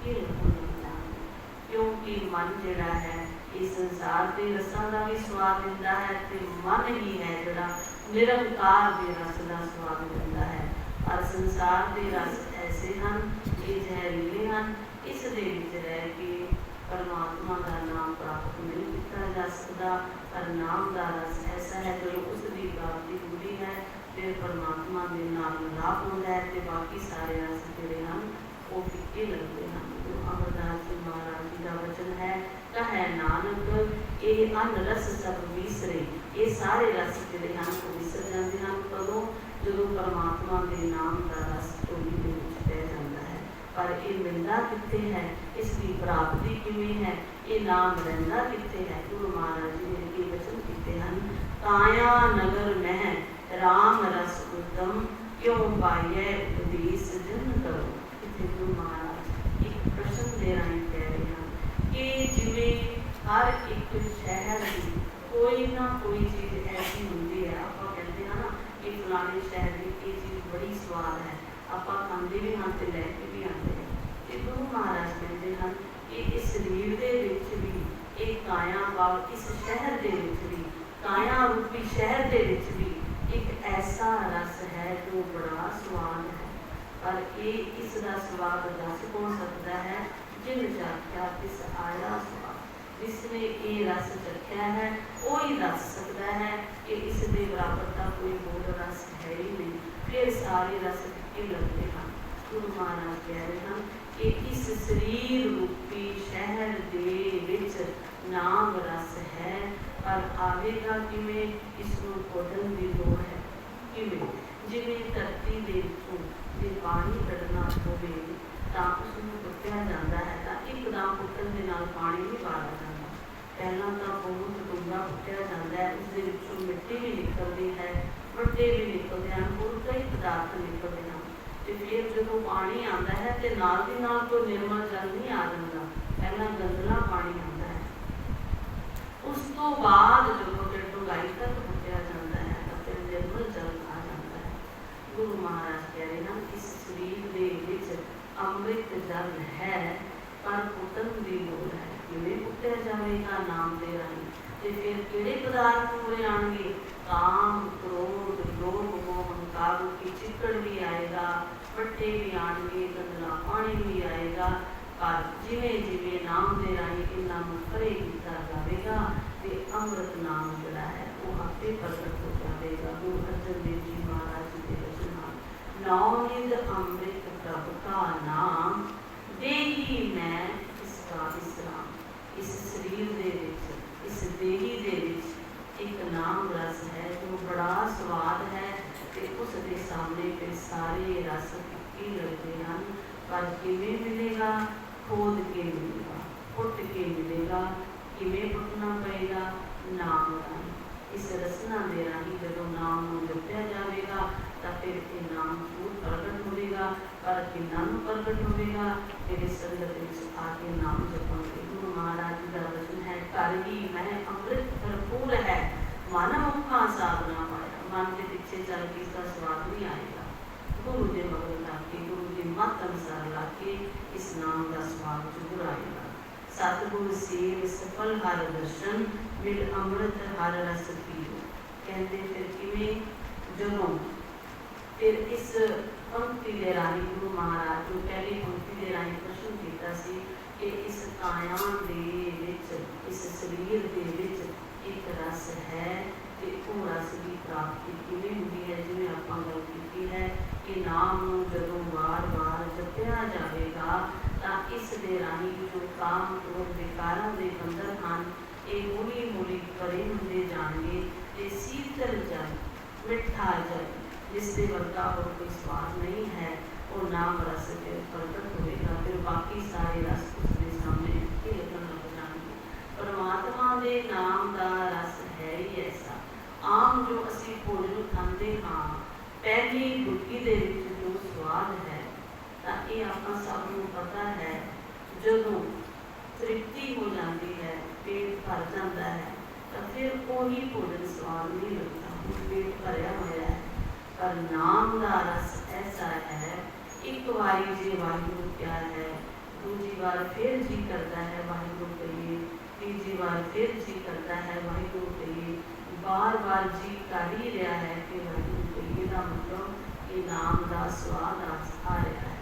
फिर हो जाएंगे। क्योंकि मन जिहड़ा है इस संसार के रसां का भी स्वाद दिंदा है, तो मन ही है जिहड़ा निरंकार के रस का स्वाद दिंदा है। पर संसार के रस ऐसे हैं ਜ਼ਹਿਰੀਲੇ ਹਨ। ਇਸ ਦੇ ਵਿੱਚ ਰਹਿ ਕੇ ਪਰਮਾਤਮਾ ਦਾ ਨਾਮ ਪ੍ਰਾਪਤ ਨਹੀਂ ਕੀਤਾ ਜਾ ਸਕਦਾ। ਪਰ ਨਾਮ ਦਾ ਰਸ ਐਸਾ ਹੈ ਜਦੋਂ ਉਸ ਦੀ ਪ੍ਰਾਪਤੀ ਹੁੰਦੀ ਹੈ ਫਿਰ ਪਰਮਾਤਮਾ ਦੇ ਨਾਲ ਮਿਲਾਪ ਹੁੰਦਾ ਹੈ ਤੇ ਬਾਕੀ ਸਾਰੇ ਰਸ ਜਿਹੜੇ ਹਨ ਉਹ ਫਿੱਕੇ ਲੱਗਦੇ ਹਨ। ਗੁਰੂ ਅਮਰਦਾਸ ਜੀ ਮਹਾਰਾਜ ਜੀ ਦਾ ਵਚਨ ਹੈ, ਕਹੈ ਨਾਨਕ ਇਹ ਅਨ ਰਸ ਸਭ ਵਿਸਰੇ। ਇਹ ਸਾਰੇ ਰਸ ਜਿਹੜੇ ਹਨ ਉਹ ਵਿਸਰ ਜਾਂਦੇ ਹਨ। ਕਦੋਂ? ਜਦੋਂ ਪਰਮਾਤਮਾ ਦੇ ਨਾਮ ਦਾ ਰਸ ਝੋਲੀ ਦੇ ਵਿੱਚ ਪੈ ਜਾਂਦਾ ਹੈ। ਪਰ ਇਹ ਮਿਲਦਾ ਕਿੱਥੇ ਹੈ? ਇਸ ਦੀ ਪ੍ਰਾਪਤੀ ਕਿਵੇਂ ਹੈ? ਇਹ ਨਾਮ ਰਹਿੰਦਾ ਕਿੱਥੇ ਹੈ? ਗੁਰੂ ਮਹਾਰਾਜ ਜੀ ਨੇ ਇਹ ਵਚਨ ਕੀਤੇ ਹਨ, ਕਾਇਆ ਨਗਰ ਮਹਿ ਰਾਮ ਰਸ ਉਤਮ ਕਿਉਂ ਪਾਈਐ ਉਪਦੇਸ ਜਨ ਕਰੋ। ਇੱਥੇ ਗੁਰੂ ਮਹਾਰਾਜ ਇੱਕ ਪ੍ਰਸ਼ਨ ਦੇ ਰਾਹੀਂ ਕਹਿ ਰਹੇ ਹਨ ਕਿ ਜਿਵੇਂ ਹਰ ਇੱਕ ਸ਼ਹਿਰ ਦੀ ਕੋਈ ਨਾ ਕੋਈ ਚੀਜ਼ ਐਸੀ ਹੁੰਦੀ ਹੈ, ਆਪਾਂ ਕਹਿੰਦੇ ਹਾਂ ਨਾ ਕਿ ਫਲਾਣੇ ਸ਼ਹਿਰ ਦੀ ਇਹ ਚੀਜ਼ ਬੜੀ ਸਵਾਦ ਹੈ, ਆਪਾਂ ਖਾਂਦੇ ਵੀ ਹਾਂ ਤੇ ਲੈ ਕੇ ਵੀ ਆਉਂਦੇ ਹਾਂ। ਤੇ ਗੁਰੂ ਮਹਾਰਾਜ ਕਹਿੰਦੇ ਹਨ ਕਿ ਇਸ ਸਰੀਰ ਦੇ ਵਿੱਚ ਵੀ ਇਹ ਕਾਇਆ ਭਾਵ ਇਸ ਸ਼ਹਿਰ ਦੇ ਵਿੱਚ ਵੀ ਕਾਇਆ ਰੂਪੀ ਸ਼ਹਿਰ ਦੇ ਵਿੱਚ ਵੀ ਇੱਕ ਐਸਾ ਰਸ ਹੈ ਜੋ ਬੜਾ ਸਵਾਦ ਹੈ। ਪਰ ਇਹ ਇਸ ਦਾ ਸਵਾਦ ਦੱਸ ਕੌਣ ਸਕਦਾ ਹੈ? ਜਿਨ ਚਾਖਿਆ ਤਿਸ ਆਇਆ ਸਵਾਦ। ਜਿਸਨੇ ਇਹ ਰਸ ਚੱਖਿਆ ਹੈ ਉਹ ਹੀ ਦੱਸ ਸਕਦਾ ਹੈ ਕਿ ਇਸ ਦੇ ਬਰਾਬਰ ਦਾ ਕੋਈ ਹੋਰ ਰਸ ਹੈ ਹੀ ਨਹੀਂ। ਫਿਰ ਸਾਰੇ ਰਸ ਫਿੱਕੇ ਲੱਗਦੇ ਹਨ। ਗੁਰੂ ਮਹਾਰਾਜ ਕਹਿ ਰਹੇ ਹਨ ਕਿ ਇਸ ਸਰੀਰ ਰੂਪੀ ਸ਼ਹਿਰ ਦੇ ਵਿੱਚ ਨਾਮ ਰਸ ਹੈ, ਪਰ ਆਵੇਗਾ ਕਿਵੇਂ? ਇਸ ਨੂੰ ਖੋਦਣ ਦੀ ਲੋੜ ਹੈ। ਕਿਵੇਂ? ਜਿਵੇਂ ਧਰਤੀ ਦੇ ਵਿੱਚੋਂ ਜੇ ਪਾਣੀ ਕੱਢਣਾ ਹੋਵੇ ਤਾਂ ਉਸ ਨੂੰ ਪੁੱਟਿਆ ਜਾਂਦਾ ਹੈ ਤਾਂ ਇੱਕਦਮ ਪੁੱਟਣ ਦੇ ਨਾਲ ਪਾਣੀ ਨਹੀਂ ਪਾਇਆ ਜਾਂਦਾ। ਪਹਿਲਾਂ ਤਾਂ ਬਹੁਤ ਡੂੰਘਾ ਪੁੱਟਿਆ ਜਾਂਦਾ ਹੈ, ਉਸ ਦੇ ਵਿੱਚੋਂ ਮਿੱਟੀ ਵੀ ਨਿਕਲਦੀ ਹੈ, ਵੱਡੇ ਵੀ ਨਿਕਲਦੇ ਹਨ, ਹੋਰ ਕਈ ਪਦਾਰਥ ਨਿਕਲਦੇ ਹਨ। ਤੇ ਫਿਰ ਜਦੋਂ ਪਾਣੀ ਆਉਂਦਾ ਹੈ ਤੇ ਨਾਲ ਦੀ ਨਾਲ ਕੋਈ ਨਿਰਮਲ ਜਲ ਨਹੀਂ ਆ ਜਾਂਦਾ, ਪਹਿਲਾਂ ਗੰਦਲਾ ਪਾਣੀ ਆਉਂਦਾ ਹੈ। ਉਸ ਤੋਂ ਬਾਅਦ ਜਦੋਂ ਡੂੰਘਾਈ ਤੱਕ ਪੁੱਟਿਆ ਜਾਂਦਾ ਹੈ ਤਾਂ ਫਿਰ ਨਿਰਮਲ ਜਲ ਆ ਜਾਂਦਾ ਹੈ। ਗੁਰੂ ਮਹਾਰਾਜ ਕਹਿ ਰਹੇ ਹਨ ਇਸ ਸਰੀਰ ਦੇ ਵਿੱਚ ਅੰਮ੍ਰਿਤ ਜਲ ਹੈ, ਪਰ ਪੁੱਟਣ ਦੀ ਲੋੜ ਹੈ। ਕਿਵੇਂ ਪੁੱਟਿਆ ਜਾਵੇਗਾ? ਨਾਮ ਦੇ ਰਾਹੀਂ। ਤੇ ਫਿਰ ਕਿਹੜੇ ਪਦਾਰਥ ਮੂਹਰੇ ਆਉਣਗੇ? ਕਾਮ, ਕ੍ਰੋਧ, ਲੋਭ, ਮੋਹ, ਹੰਕਾਰ ਰੂਪੀ ਚਿੱਕੜ ਵੀ ਆਏਗਾ, ਵੱਟੇ ਵੀ ਆਉਣਗੇ, ਗੰਦਲਾ ਪਾਣੀ ਵੀ ਆਏਗਾ। ਪਰ ਜਿਵੇਂ ਜਿਵੇਂ ਨਾਮ ਦੇ ਰਾਹੀਂ ਇਹਨਾਂ ਨੂੰ ਪਰੇ ਕੀਤਾ ਜਾਵੇਗਾ ਤੇ ਅੰਮ੍ਰਿਤ ਨਾਮ ਜਿਹੜਾ ਹੈ ਉਹ ਆਪੇ ਪ੍ਰਗਟ ਹੋ ਜਾਵੇਗਾ। ਗੁਰੂ ਅਰਜਨ ਦੇਵ ਜੀ ਮਹਾਰਾਜ ਜੀ ਦੇ ਵਚਨ ਹਨ, ਨੌ ਨਿਧ ਅੰਮ੍ਰਿਤ ਪ੍ਰਭ ਕਾ ਨਾਮ ਦੇਹੀ ਮੈਂ ਇਸ ਦਾ ਵਿਸਰਾਮ। ਇਸ ਸਰੀਰ ਦੇ ਵਿੱਚ, ਇਸ ਦੇਹੀ ਦੇ ਵਿੱਚ ਇੱਕ ਨਾਮ ਰਸ ਹੈ ਜੋ ਬੜਾ ਸਵਾਦ ਹੈ ਤੇ ਉਸ ਦੇ ਸਾਹਮਣੇ ਫਿਰ ਸਾਰੇ ਰਸ ਫਿੱਕੇ ਲੱਗਦੇ ਹਨ। ਪਰ ਕਿਵੇਂ ਮਿਲੇਗਾ? ਖੋਦ ਕੇ ਮਿਲੇਗਾ, ਪੁੱਟ ਕੇ ਮਿਲੇਗਾ। ਕਿਵੇਂ ਪੁੱਟਣਾ ਪਏਗਾ? ਨਾਮ ਰਾਹੀਂ। ਇਸ ਰਸਨਾ ਦੇ ਰਾਹੀਂ ਜਦੋਂ ਨਾਮ ਨੂੰ ਜਪਿਆ ਜਾਵੇਗਾ ਤਾਂ ਫਿਰ ਇਹ ਨਾਮ ਜ਼ਰੂਰ ਪ੍ਰਗਟ ਹੋਵੇਗਾ। ਪਰ ਕਿੰਨਾ ਨੂੰ ਪ੍ਰਗਟ ਹੋਵੇਗਾ? ਤੇਰੇ ਸੰਗਤ ਵਿੱਚ ਆ ਕੇ ਨਾਮ ਜਪਾਂਗੇ। ਗੁਰੂ ਮਹਾਰਾਜ ਜੀ ਦਾ ਵਚਨ ਹੈ, ਘਰ ਹੀ ਮੈਂ ਅੰਮ੍ਰਿਤ ਭਰਪੂਰ ਹੈ, ਮਨ ਮੁਖਾਂ ਸਾਧਨਾ ਪਾਇਆ। ਮਨ ਦੇ ਪਿੱਛੇ ਚੱਲ ਕੇ ਇਸਦਾ ਸਵਾਦ ਨਹੀਂ ਆਏਗਾ। ਗੁਰੂ ਦੇ ਮਗਰ ਲੱਗ ਕੇ, ਗੁਰੂ ਦੀ ਮੱਤ ਅਨੁਸਾਰ ਲੱਗ ਕੇ ਇਸ ਨਾਮ ਦਾ ਸਵਾਦ ਜ਼ਰੂਰ ਆਏਗਾ। ਸਤਿਗੁਰ ਸੇਵ ਸਫਲ ਹਰ ਦਰਸ਼ਨ, ਮਿਲ ਅੰਮ੍ਰਿਤ ਹਰ ਰਸ ਪੀਓ। ਕਹਿੰਦੇ ਫਿਰ ਕਿਵੇਂ? ਜਦੋਂ ਫਿਰ ਇਸ ਪੰਕਤੀ ਦੇ ਰਾਹੀਂ ਗੁਰੂ ਮਹਾਰਾਜ ਨੂੰ ਪਹਿਲੀ ਪੰਕਤੀ ਦੇ ਰਾਹੀਂ ਪ੍ਰਸ਼ਨ ਕੀਤਾ ਸੀ ਕਿ ਇਸ ਕਾਇਆ ਦੇ ਵਿੱਚ, ਇਸ ਸਰੀਰ ਦੇ ਵਿੱਚ ਇੱਕ ਰਸ ਹੈ ਤੇ ਉਹ ਰਸ ਦੀ ਪ੍ਰਾਪਤੀ ਕਿਵੇਂ ਹੁੰਦੀ ਹੈ? ਜਿਵੇਂ ਆਪਾਂ ਗੱਲ ਕੀਤੀ ਹੈ ਕਿ ਨਾਮ ਨੂੰ ਜਦੋਂ ਵਾਰ-ਵਾਰ ਜਪਿਆ ਜਾਵੇਗਾ ਤਾਂ ਇਸ ਦੇ ਰਾਹੀਂ ਜੋ ਕਾਮ, ਕ੍ਰੋਧ, ਵਿਕਾਰਾਂ ਦੇ ਬੰਧਨ ਹਨ ਇਹ ਹੌਲੀ-ਹੌਲੀ ਪਰੇ ਹੁੰਦੇ ਜਾਣਗੇ ਤੇ ਸੀਤਲ ਜਲ, ਮਿੱਠਾ ਜਲ ਜਿਸ ਦੇ ਵਰਗਾ ਹੋਰ ਕੋਈ ਸਵਾਦ ਨਹੀਂ ਹੈ, ਉਹ ਨਾਮ ਰਸ ਫਿਰ ਪ੍ਰਗਟ ਹੋਵੇਗਾ। ਫਿਰ ਬਾਕੀ ਸਾਰੇ ਰਸ ਉਸ ਦੇ ਸਾਹਮਣੇ ਫਿੱਕੇ ਲੱਗਣ ਲੱਗ ਜਾਣਗੇ। ਪਰਮਾਤਮਾ ਦੇ ਨਾਮ ਦਾ ਰਸ ਹੈ ਹੀ ਐਸਾ। ਆਮ ਜੋ ਅਸੀਂ ਭੋਜਨ ਖਾਂਦੇ ਹਾਂ, ਪਹਿਲੀ ਗੁਟਕੀ ਦੇ ਵਿੱਚ ਜੋ ਸਵਾਦ ਹੈ ਤਾਂ ਇਹ ਆਪਾਂ ਸਭ ਨੂੰ ਪਤਾ ਹੈ। ਜਦੋਂ ਤ੍ਰਿਪਤੀ ਹੋ ਜਾਂਦੀ ਹੈ, ਪੇਟ ਭਰ ਜਾਂਦਾ ਹੈ ਤਾਂ ਫਿਰ ਉਹੀ ਭੋਜਨ ਸਵਾਦ ਨਹੀਂ ਲੱਗਦਾ, ਹੁਣ ਪੇਟ ਭਰਿਆ ਹੋਇਆ ਹੈ। ਪਰ ਨਾਮ ਦਾ ਰਸ ਐਸਾ ਹੈ, ਇੱਕ ਵਾਰੀ ਜੇ ਵਾਹਿਗੁਰੂ ਕਿਹਾ ਹੈ, ਦੂਜੀ ਵਾਰ ਫਿਰ ਜੀ ਕਰਦਾ ਹੈ ਵਾਹਿਗੁਰੂ ਕਹੀਏ, ਤੀਜੀ ਵਾਰ ਫਿਰ ਜੀ ਕਰਦਾ ਹੈ ਵਾਹਿਗੁਰੂ ਕਹੀਏ, ਬਾਰ-ਬਾਰ ਜੀ ਕਰ ਹੀ ਰਿਹਾ ਹੈ ਕਿ ਵਾਹਿਗੁਰੂ ਕਹੀਏ। ਦਾ ਮਤਲਬ ਇਹ ਨਾਮ ਦਾ ਸਵਾਦ ਆ ਰਿਹਾ ਹੈ।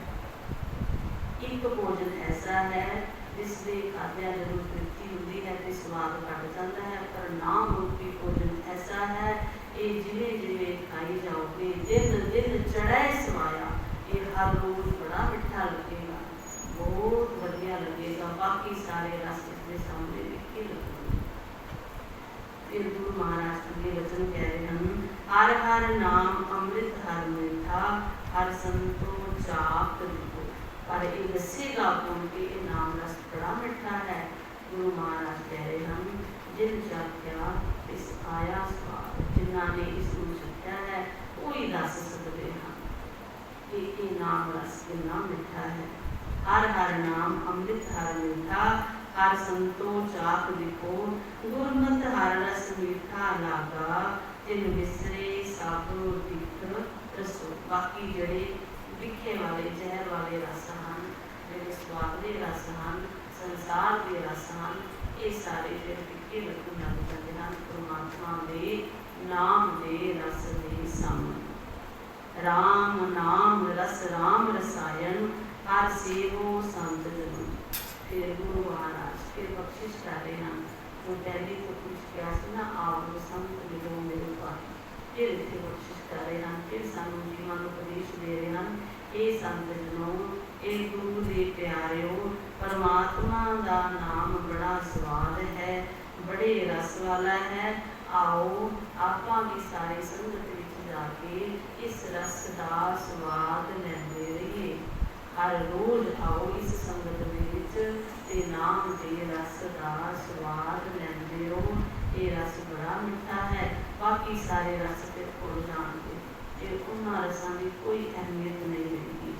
एक भोजन ऐसा है जिसके खाद्या जरूर तृप्ति होती है तो स्वाद घट जाता है, पर नाम रूपी भोजन ऐसा है ये जिमें जिमें खाई जाओगे दिन दिन चढ़े समाया, ये हर रोज बड़ा मिठा लगेगा, बहुत बढ़िया लगेगा, बाकी सारे रस इसके सामने लिखे लगेंगे। फिर गुरु महाराज के वचन कह रहे हैं, हर हर नाम अमृत हर मीठा, हर संतो जाप लिखो, पर ये दसेगा कौन के ये नाम रस बड़ा मिठा है। गुरु महाराज कह रहे हैं, जिन जात्या इस आया स्वाद, जिन्होंने इसको चखा है वही दस सकते हैं कि ये नाम रस कितना मिठा है। हर हर नाम अमृत हर मीठा, हर संतो चाप लिखो, गुरमत हर रस मीठा लागा, जिन विसरे सब दिख रसो। बाकी जड़े दिखे वाले जहर वाले रस हैं, जो स्वाद के रस हैं, संसार के रस हैं, ये सारे फिर फिक्के लगन लग जाते हैं परमात्मा के नाम के रस के सामने। राम नाम रस राम रसायन, हर सेवो संत जन। फिर गुरु महाराज फिर बख्शिश कर रहे हैं, जो पहले तो कुछ क्या सुना आप संत मिलो मेरे पास, फिर इतने बख्शिश कर रहे हैं, फिर सानू जीवन उपदेश दे रहे हैं, ये संत जनों ये गुरु दे प्यारिओ, परमात्मा का नाम बड़ा स्वाद है, बड़े रस वाला है, आओ आपा भी सारे संगत विच जाके इस रस का स्वाद लैंदे रहिए। हर रोज आओ इस संगत विच ते नाम के रस का स्वाद लैंदे रहो, ये रस बड़ा मिठा है, बाकी सारे रस फिर भुल जाएंगे, फिर उन्होंने रसां की कोई अहमियत नहीं रहेगी।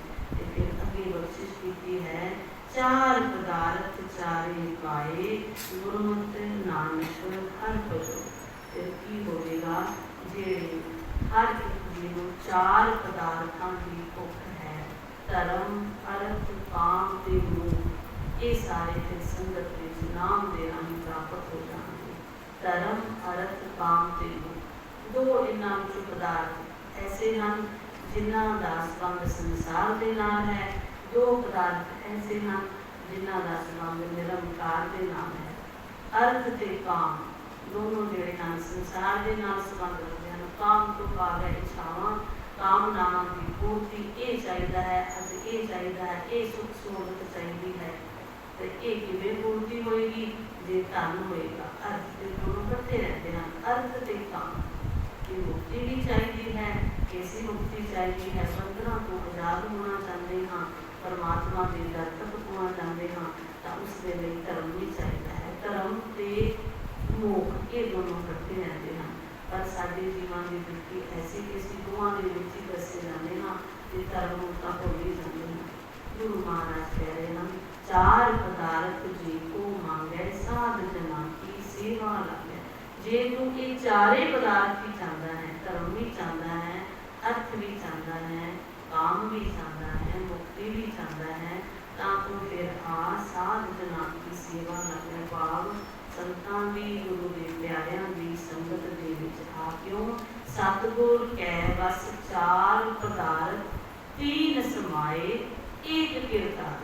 फिर अगे बख्शिश की है, चार पदार्थ चारे पाए, गुरमत नानक हर भजो। फिर की होगा जेड़े हर एक जीव चार पदार्थों की भुख है, धर्म अर्थ काम ते मोह, ये सारे फिर संगत विच नाम दे राही प्राप्त हो जाएंगे। धर्म अर्थ काम ते मोह दो इन्हां विच पदार्थ ऐसे हैं जिन्हां दा संबंध संसार दे नाल है, दो पदार्थ ऐसे हैं जिन्हां दा संबंध निरंकार दे नाल है। अर्थ ते काम दोनों जोड़े हैं संसार के नाल संबंध रखते हैं, काम तो भाव है इच्छावां कामनावां की पूर्ति, ये चाहिए है अज ये चाहिए है, ये सुख सहूलत चाहिए है, तो ये किवें पूर्ति होएगी जे धन होएगा। अर्थ के दोनों इकट्ठे रहते हैं, अर्थ ते काम की मुक्ति भी चाहिए है, कैसी मुक्ति चाहिए है, बंधनों को आजाद होना चाहते हाँ, परमात्मा के दर तक पहुँचना चाहते हाँ, तो उसके लिए धर्म भी चाहिए है। धर्म ते मोह ये दोनों इकट्ठे रहते हैं, पर साडे जीवन की दृष्टि ऐसी किसी दोवां दे विच ही दसे जाते हैं कि धर्म तो भुल ही जाते हैं। गुरु महाराज कह रहे हैं, चार पदार्थ जी को मांगे साध जना की सेवा लगे। जे तू ये चारे पदार्थ भी चाहता है, धर्म भी चाहता है, अर्थ भी चाहता है, काम भी चाहता है, मुक्ति भी चाहता है, तो फिर आ साध जना की सेवा लगे। भाव संतां दी गुरु दे प्यारियां दी संगत दे विच आ क्यों सतगुर कै बस चार पदार्थ तीन समाए एक किरदार।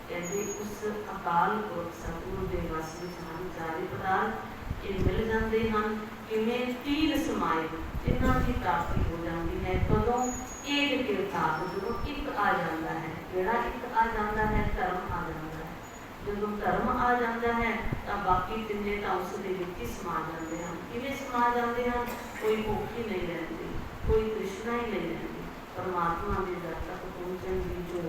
कहते उस अकाल पुरख सतगुर दे वस विच हन चारे पदार्थ ये मिल जाते हैं, किवें तीन समाए इन्हां दी प्राप्ति हो जाती है। कदों एक किरदार जो एक आ जाता है, जिहड़ा एक आ जाता है धर्म आ जाता है। जो धर्म आ जाता है तो बाकी तिने तो उस ही समा जाते हैं। किवें समा जाते हैं, कोई भूख ही नहीं रहती, कोई तृष्णा ही नहीं रहती। परमात्मा के दर तक पहुँचने की जो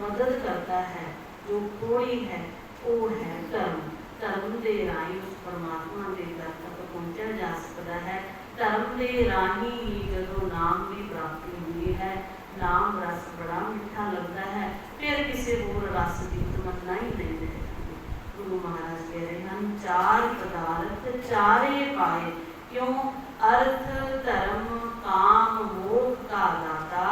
मदद करता है, जो कोई है वो है धर्म। धर्म के राही उस परमात्मा के दर तक पहुँचा जा सकता है। धर्म के राही ही जो नाम की प्राप्ति हुई है, नाम रस बड़ा मीठा लगता है, फिर किसी होर रस की तमन्ना ही नहीं रहती। गुरु महाराज कह रहे हैं, चार पदार्थ चारे पाए क्यों अर्थ धर्म काम मोह का दाता,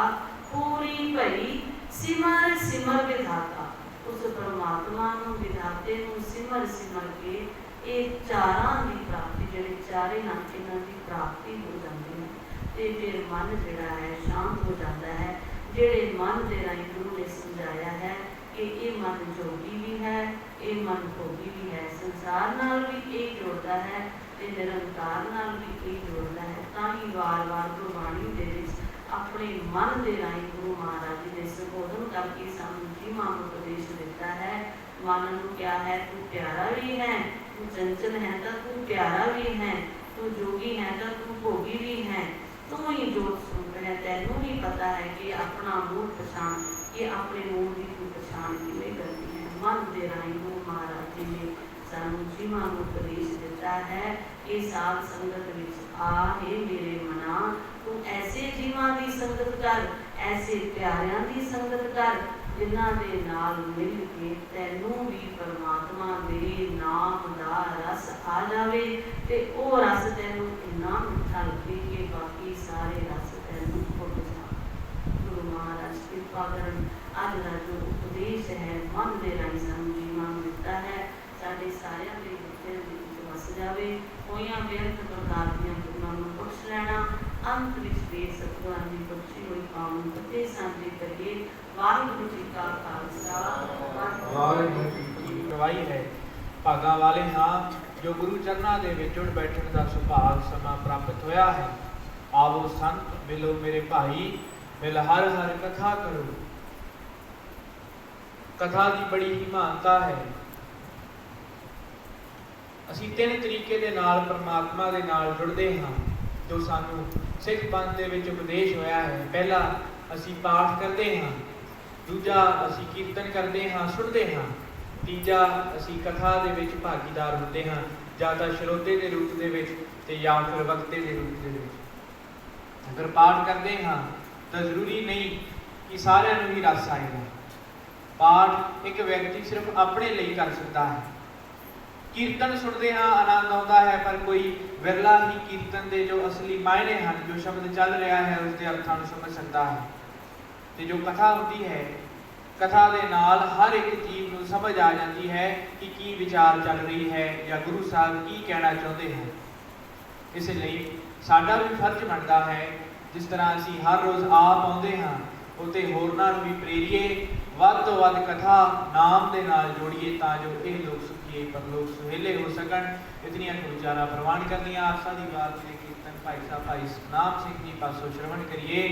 पूरी भई सिमर सिमर विधाता। उस परमात्मा विधाते सिमर सिमर के ये चारां की प्राप्ति जिहड़े चारे हैं इन्हां की प्राप्ति हो जाती है, तो फिर मन जिहड़ा है शांत हो जाता है। जिहड़े मन के राही गुरु ने समझाया है कि ये मन जोगी भी है, ये मन भोगी भी है, संसार नाल भी ये जोड़ता है ते निरंकार नाल भी ये जोड़ता है। तां ही वार-वार गुरबाणी दे विच अपने मन दे राहीं गुरु महाराज जी ने संबोधन करके सानू जीवां नूं उपदेश दिता है। मन नूं क्या है, तू प्यारा भी है, तू चंचल है तो तू प्यारा भी है, तू जोगी है तो तू भोगी भी है, तू ही जोत स्वरूप है। तैनूं भी पता है कि अपना मूल पछाण, ये अपने मूल की तू पछाण किवें करनी है। मन दे राहीं गुरु महाराज जी ने सानू जीवां नूं उपदेश दिता है कि साध संगत विच आ हे मेरे मना, तू ऐसे जीवां दी संगत कर, ऐसे प्यारियां दी संगत कर जिन्हां दे नाल मिल के तैनूं भी परमात्मा दे नाम दा रस आ जावे ते ओ रस तैनूं इन्ना मिठा लगे कि बाकी सारे रस तैनूं भुल जाण। गुरु महाराज कृपा करन अज दा जो उपदेश है मन दे राहीं सानूं जीवां नूं दिता है, साडे सारियां दे हिरदे विच वस जावे। होइयां बेअंत प्रकार दीयां गुणां नूं बख्श लैणा, अंत विच दे सतगुरां दी बख्शी होई पावन फतेह साਂਝੀ करिए। वाहिगुरू जी का खालसा, वाहिगुरू जी की गवाही है। भागां वाले हाँ जो गुरु चरनां दे विच जुड़ बैठण दा सुभाग समा प्राप्त होया है। आवो संत मिलो मेरे भाई, मिल हर हर कथा करो। कथा की बड़ी ही महानता है। ਅਸੀਂ ਤਿੰਨ ਤਰੀਕੇ ਦੇ ਨਾਲ ਪਰਮਾਤਮਾ ਦੇ ਨਾਲ ਜੁੜਦੇ ਹਾਂ ਜੋ ਸਾਨੂੰ ਸਿੱਖ ਪੰਥ ਦੇ ਵਿੱਚ ਉਪਦੇਸ਼ ਹੋਇਆ ਹੈ। ਪਹਿਲਾ ਅਸੀਂ ਪਾਠ ਕਰਦੇ ਹਾਂ, ਦੂਜਾ ਅਸੀਂ ਕੀਰਤਨ ਕਰਦੇ ਹਾਂ, ਸੁਣਦੇ ਹਾਂ, ਤੀਜਾ ਅਸੀਂ ਕਥਾ ਦੇ ਵਿੱਚ ਭਾਗੀਦਾਰ ਹੁੰਦੇ ਹਾਂ, ਜਾਂ ਤਾਂ ਸ਼ਰੋਤੇ ਦੇ ਰੂਪ ਦੇ ਵਿੱਚ ਤੇ ਜਾਂ ਫਿਰ ਵਕਤੇ ਦੇ ਰੂਪ ਦੇ ਵਿੱਚ। ਅਗਰ ਪਾਠ ਕਰਦੇ ਹਾਂ ਤਾਂ ਜ਼ਰੂਰੀ ਨਹੀਂ ਕਿ ਸਾਰਿਆਂ ਨੂੰ ਹੀ ਰਸ ਆਏਗਾ। ਪਾਠ ਇੱਕ ਵਿਅਕਤੀ ਸਿਰਫ ਆਪਣੇ ਲਈ ਕਰ ਸਕਦਾ ਹੈ। ਕੀਰਤਨ ਸੁਣਦੇ ਹਾਂ, ਆਨੰਦ ਆਉਂਦਾ ਹੈ, ਪਰ ਕੋਈ ਵਿਰਲਾ ਹੀ ਕੀਰਤਨ ਦੇ ਜੋ ਅਸਲੀ ਮਾਇਨੇ ਹਨ, ਜੋ ਸ਼ਬਦ ਚੱਲ ਰਿਹਾ ਹੈ ਉਸ ਦੇ ਅਰਥਾਂ ਨੂੰ ਸਮਝ ਸਕਦਾ ਹੈ। ਤੇ ਜੋ ਕਥਾ ਹੁੰਦੀ ਹੈ, ਕਥਾ ਦੇ ਨਾਲ ਹਰ ਇੱਕ ਜੀਵ ਨੂੰ ਸਮਝ ਆ ਜਾਂਦੀ ਹੈ ਕਿ ਕੀ ਵਿਚਾਰ ਚੱਲ ਰਹੀ ਹੈ ਜਾਂ ਗੁਰੂ ਸਾਹਿਬ ਕੀ ਕਹਿਣਾ ਚਾਹੁੰਦੇ ਹਨ। ਇਸ ਲਈ ਸਾਡਾ ਵੀ ਫਰਜ਼ ਬਣਦਾ ਹੈ, ਜਿਸ ਤਰ੍ਹਾਂ ਅਸੀਂ ਹਰ ਰੋਜ਼ ਆਪ ਆਉਂਦੇ ਹਾਂ ਉਤੇ ਹੋਰਨਾਂ ਨੂੰ ਵੀ ਪ੍ਰੇਰੀਏ, ਵੱਧ ਤੋਂ ਵੱਧ ਕਥਾ ਨਾਮ ਦੇ ਨਾਲ ਜੋੜੀਏ ਤਾਂ ਜੋ ਇਹ ਲੋਕ ਸੁਖੀਏ ਪਰਲੋਕ ਸੁਹੇਲੇ ਹੋ ਸਕਣ। ਇਤਨੀਆਂ ਕੁ ਵਿਚਾਰਾਂ ਪ੍ਰਵਾਨ ਕਰਨੀਆਂ। ਆਸਾ ਦੀ ਬਾਤ ਦੇ ਕੀਰਤਨ ਭਾਈ ਸਾਹਿਬ ਭਾਈ ਸਤਨਾਮ ਸਿੰਘ ਜੀ ਪਾਸੋਂ ਸ਼ਰਵਣ ਕਰੀਏ।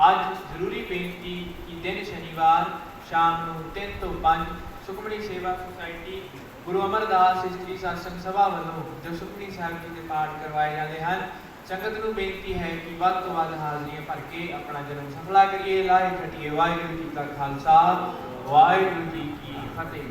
ਅੱਜ ਜ਼ਰੂਰੀ ਬੇਨਤੀ ਕਿ ਦਿਨ ਸ਼ਨੀਵਾਰ ਸ਼ਾਮ ਨੂੰ 3 ਤੋਂ 5 ਸੁਖਮਣੀ ਸੇਵਾ ਸੁਸਾਇਟੀ ਗੁਰੂ ਅਮਰਦਾਸ ਇਸਤਰੀ ਸਤਸੰਗ ਸਭਾ ਵੱਲੋਂ ਜੋ ਸੁਖਮਣੀ ਸਾਹਿਬ ਜੀ ਦੇ ਪਾਠ ਕਰਵਾਏ ਜਾਂਦੇ ਹਨ। ਸੰਗਤ ਨੂੰ ਬੇਨਤੀ ਹੈ ਕਿ ਵੱਧ ਤੋਂ ਵੱਧ ਹਾਜ਼ਰੀਆਂ ਭਰ ਕੇ ਆਪਣਾ ਜਨਮ ਸਫਲਾ ਕਰੀਏ। ਲਾਹੇ ਖਟੀਏ। ਵਾਹਿਗੁਰੂ ਜੀ ਕਾ ਖਾਲਸਾ, ਵਾਹਿਗੁਰੂ ਜੀ ਕੀ ਫਤਿਹ।